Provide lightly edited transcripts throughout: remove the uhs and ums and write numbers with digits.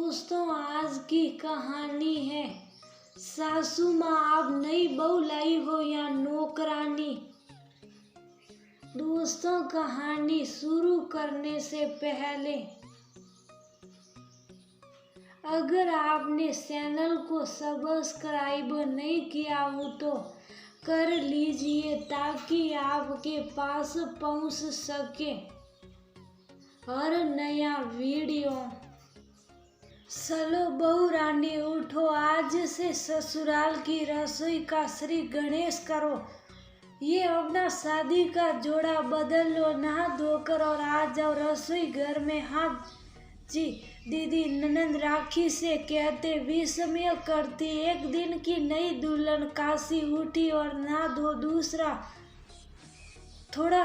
दोस्तों, आज की कहानी है सासू माँ आप नई बहू लाई हो या नौकरानी। दोस्तों, कहानी शुरू करने से पहले अगर आपने चैनल को सब्सक्राइब नहीं किया हो तो कर लीजिए ताकि आपके पास पहुंच सके हर नया वीडियो। चलो बहू रानी उठो, आज से ससुराल की रसोई का श्री गणेश करो। ये अपना शादी का जोड़ा बदल लो, नहा धोकर और आ जाओ रसोई घर में। हाँ जी दीदी, ननद राखी से कहते विस्मय करती। एक दिन की नई दुल्हन काशी उठी और नहा धो दूसरा थोड़ा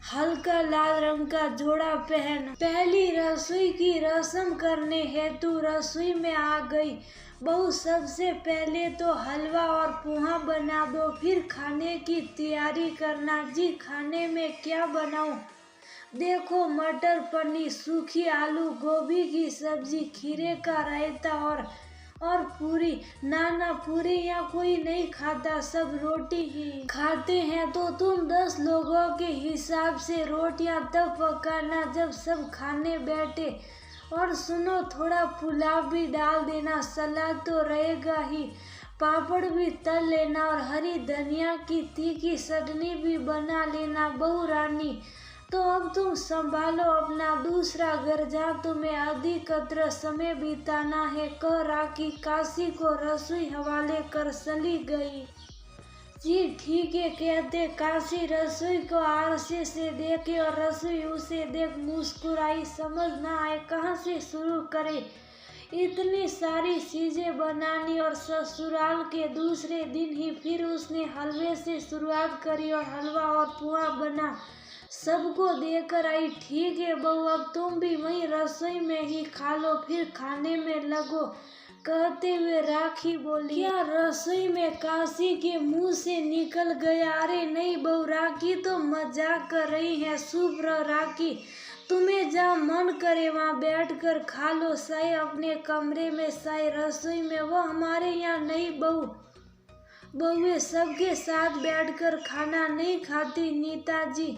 हल्का लाल रंग का जोड़ा पहन पहली रसोई की रस्म करने हेतु रसोई में आ गई। बहू, सबसे पहले तो हलवा और पोहा बना दो, फिर खाने की तैयारी करना। जी, खाने में क्या बनाऊं? देखो, मटर पनीर, सूखी आलू गोभी की सब्जी, खीरे का रायता और पूरी। ना पूरी या कोई नहीं खाता, सब रोटी ही खाते हैं। तो तुम 10 लोगों के हिसाब से रोटियां तब पकाना जब सब खाने बैठे। और सुनो, थोड़ा पुलाव भी डाल देना, सलाद तो रहेगा ही, पापड़ भी तल लेना और हरी धनिया की तीखी चटनी भी बना लेना। बहू रानी, तो अब तुम संभालो अपना दूसरा घर जहाँ तुम्हें अधिकतर समय बिताना है। कह राखी काशी को रसोई हवाले कर चली गई। जी ठीक है, कहते काशी रसोई को आरसे से देखे और रसोई उसे देख मुस्कुराई। समझ ना आए कहाँ से शुरू करे, इतनी सारी चीजें बनानी। और ससुराल के दूसरे दिन ही फिर उसने हलवे से शुरुआत करी और हलवा और पोहा बना सबको देकर आई। ठीक है बहू, अब तुम भी वहीं रसोई में ही खा लो, फिर खाने में लगो, कहते हुए राखी बोली। क्या रसोई में काशी के मुंह से निकल गया? अरे नहीं बहू, राखी तो मजाक कर रही है। शुभ राखी, तुम्हें जहाँ मन करे वहाँ बैठकर खा लो, चाहे अपने कमरे में चाहे रसोई में, वो हमारे यहाँ नहीं। बहुएं सबके साथ बैठकर खाना नहीं खाती। नीताजी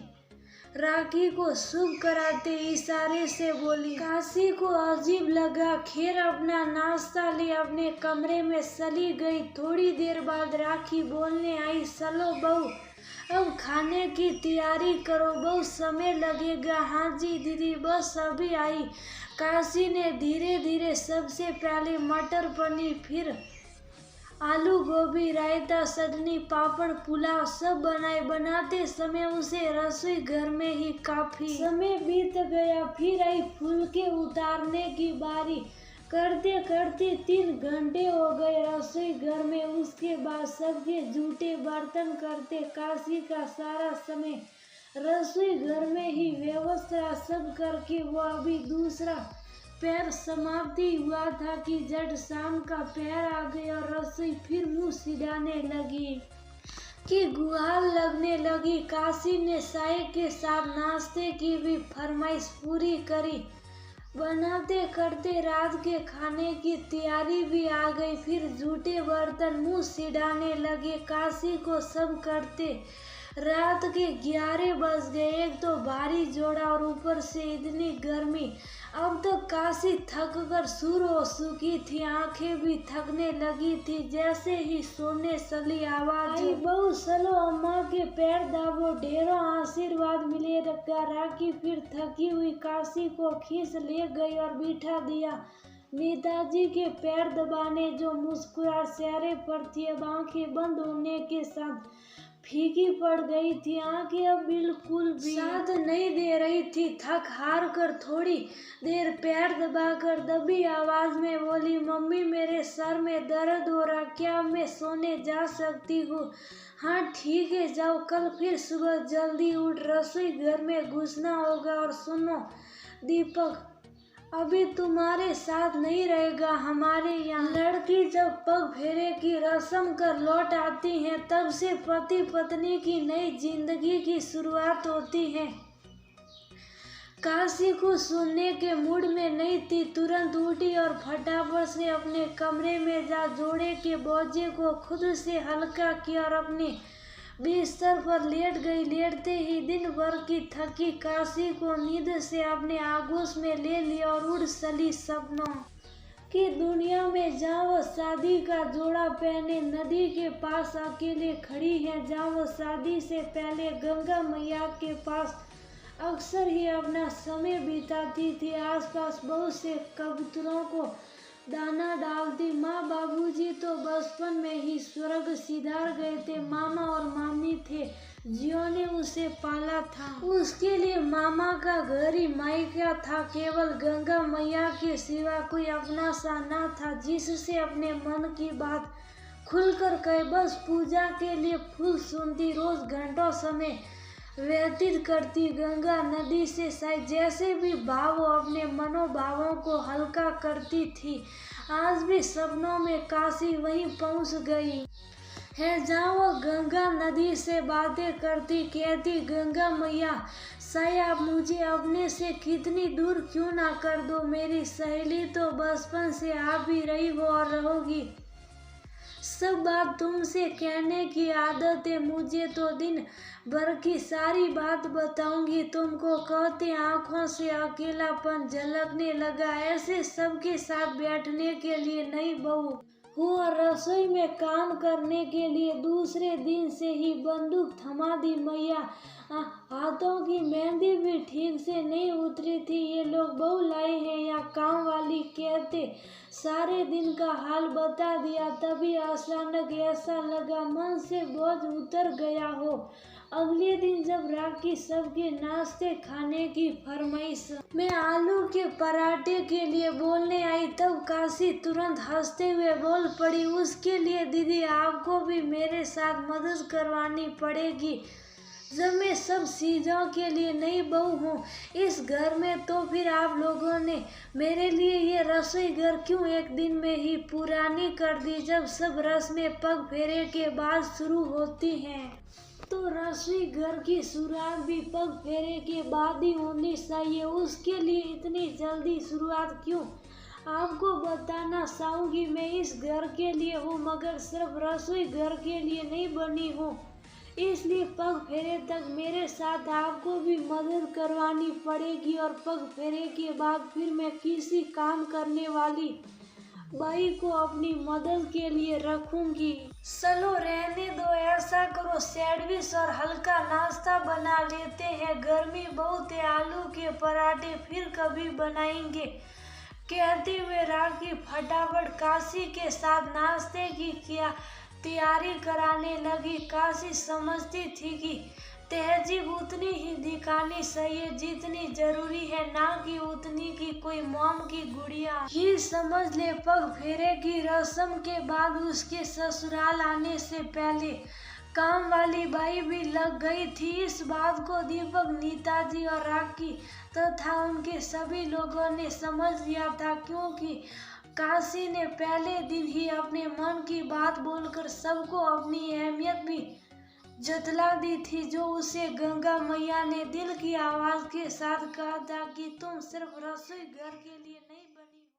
राखी को शुभ कराते इशारे से बोली। काशी को अजीब लगा, खैर अपना नाश्ता ले अपने कमरे में चली गई। थोड़ी देर बाद राखी बोलने आई, चलो बहू अब खाने की तैयारी करो, बहुत समय लगेगा। हाँ जी दीदी, बस अभी आई। काशी ने धीरे धीरे सबसे पहले मटर पनीर, फिर आलू गोभी, रायता, चटनी, पापड़, पुलाव सब बनाते समय उसे रसोई घर में ही काफी समय बीत गया। फिर आई फुलके उतारने की बारी। करते करते 3 घंटे हो गए रसोई घर में। उसके बाद सबके जूठे बर्तन करते काशी का सारा समय रसोई घर में ही व्यवस्था सब करके वो अभी दूसरा पैर समाप्ति हुआ था कि जट शाम का पैर आ गया और रसोई फिर मुंह सिडाने लगी कि गुहार लगने लगी। काशी ने चाय के साथ नाश्ते की भी फरमाइश पूरी करी। बनाते करते रात के खाने की तैयारी भी आ गई। फिर जूठे बर्तन मुंह सिडाने लगे। काशी को सब करते रात के 11 बज गए। एक तो भारी जोड़ा और ऊपर से इतनी गर्मी। अब तो काशी थक कर सूर हो चुकी थी, आंखें भी थकने लगी थी। जैसे ही सोने चली आवाज आई, बहू चलो अम्मा के पैर दाबो, ढेरों आशीर्वाद मिलेगा। राखी फिर थकी हुई काशी को खींच ले गई और बिठा दिया नीताजी के पैर दबाने, जो मुस्कुरा चेहरे पर थी अब आंखें बंद होने के साथ फीकी पड़ गई थी। आंखें अब बिल्कुल भी साथ नहीं दे रही थी। थक हार कर थोड़ी देर पैर दबाकर दबी आवाज में बोली, मम्मी मेरे सर में दर्द हो रहा, क्या मैं सोने जा सकती हूँ? हाँ ठीक है जाओ, कल फिर सुबह जल्दी उठ रसोई घर में घुसना होगा। और सुनो दीपक, अभी तुम्हारे साथ नहीं रहेगा हमारे यहाँ। लड़की जब पग फेरे की रस्म कर लौट आती है तब से पति पत्नी की नई जिंदगी की शुरुआत होती है। काशी को सुनने के मूड में नहीं थी, तुरंत उठी और फटाफट से अपने कमरे में जा जोड़े के बोझे को खुद से हल्का किया और अपने बिस्तर पर लेट गई। लेटते ही दिन भर की थकी काशी को नींद से अपने आगोश में ले लिया और उड़ चली सपनों की दुनिया में, जहाँ वह शादी का जोड़ा पहने नदी के पास अकेले खड़ी है, जहाँ वह शादी से पहले गंगा मैया के पास अक्सर ही अपना समय बिताती थी। आसपास बहुत से कबूतरों को दाना डालती। माँ बाबूजी तो बचपन में ही स्वर्ग सिधार गए थे। मामा और मामी थे जिन्होंने उसे पाला था। उसके लिए मामा का घर ही मायका था। केवल गंगा मैया के सिवा कोई अपना सा न था जिससे अपने मन की बात खुलकर कहे। बस पूजा के लिए फूल सुनती, रोज घंटों समय व्यतीत करती। गंगा नदी से शायद जैसे भी भाव अपने मनोभावों को हल्का करती थी। आज भी सपनों में काशी वहीं पहुंच गई है जहाँ वो गंगा नदी से बातें करती, कहती, गंगा मैया शायद आप मुझे अपने से कितनी दूर क्यों ना कर दो। मेरी सहेली तो बचपन से आप ही रही हो और रहोगी। सब बात तुमसे कहने की आदत है। मुझे तो दिन भर की सारी बात बताऊंगी तुमको। कहते आंखों से अकेलापन झलकने लगा। ऐसे सबके साथ बैठने के लिए नई बहू हूँ और रसोई में काम करने के लिए दूसरे दिन से ही बंदूक थमा दी। मैया हाथों की मेहंदी भी ठीक से नहीं उतरी थी। ये लोग बहू लाई है या काम वाली, कहते सारे दिन का हाल बता दिया। तभी अचानक ऐसा लगा मन से बोझ उतर गया हो। अगले दिन जब राखी सबके नाश्ते खाने की फरमाइश में आलू के पराठे के लिए बोलने आई, तब काशी तुरंत हंसते हुए बोल पड़ी, उसके लिए दीदी आपको भी मेरे साथ मदद करवानी पड़ेगी। जब मैं सब चीज़ों के लिए नई बहू हूँ इस घर में, तो फिर आप लोगों ने मेरे लिए ये रसोई घर क्यों एक दिन में ही पुरानी कर दी। जब सब रस्में पग फेरे के बाद शुरू होती हैं तो रसोई घर की शुरुआत भी पग फेरे के बाद ही होनी चाहिए। उसके लिए इतनी जल्दी शुरुआत क्यों? आपको बताना चाहूँगी मैं इस घर के लिए हूँ, मगर सिर्फ रसोई घर के लिए नहीं बनी हूँ। इसलिए पग फेरे तक मेरे साथ आपको भी मदद करवानी पड़ेगी और पग फेरे के बाद फिर मैं किसी काम करने वाली बाई को अपनी मदद के लिए रखूंगी। चलो रहने दो, ऐसा करो सैंडविच और हल्का नाश्ता बना लेते हैं। गर्मी बहुत है, आलू के पराठे फिर कभी बनाएंगे। कहते हुए राखी फटाफट काशी के साथ नाश्ते की तैयारी कराने लगी। काशी समझती थी कि तहजीब उतनी ही दिखानी चाहिए जितनी जरूरी है, ना कि उतनी की कोई मोम की गुड़िया ही समझ ले। पग फेरे की रस्म के बाद उसके ससुराल आने से पहले काम वाली बाई भी लग गई थी। इस बात को दीपक, नीताजी और राखी तथा उनके सभी लोगों ने समझ लिया था, क्योंकि काशी ने पहले दिन ही अपने मन की बात बोलकर सबको अपनी अहमियत भी जतला दी थी। जो उसे गंगा मैया ने दिल की आवाज के साथ कहा था कि तुम सिर्फ रसोई घर के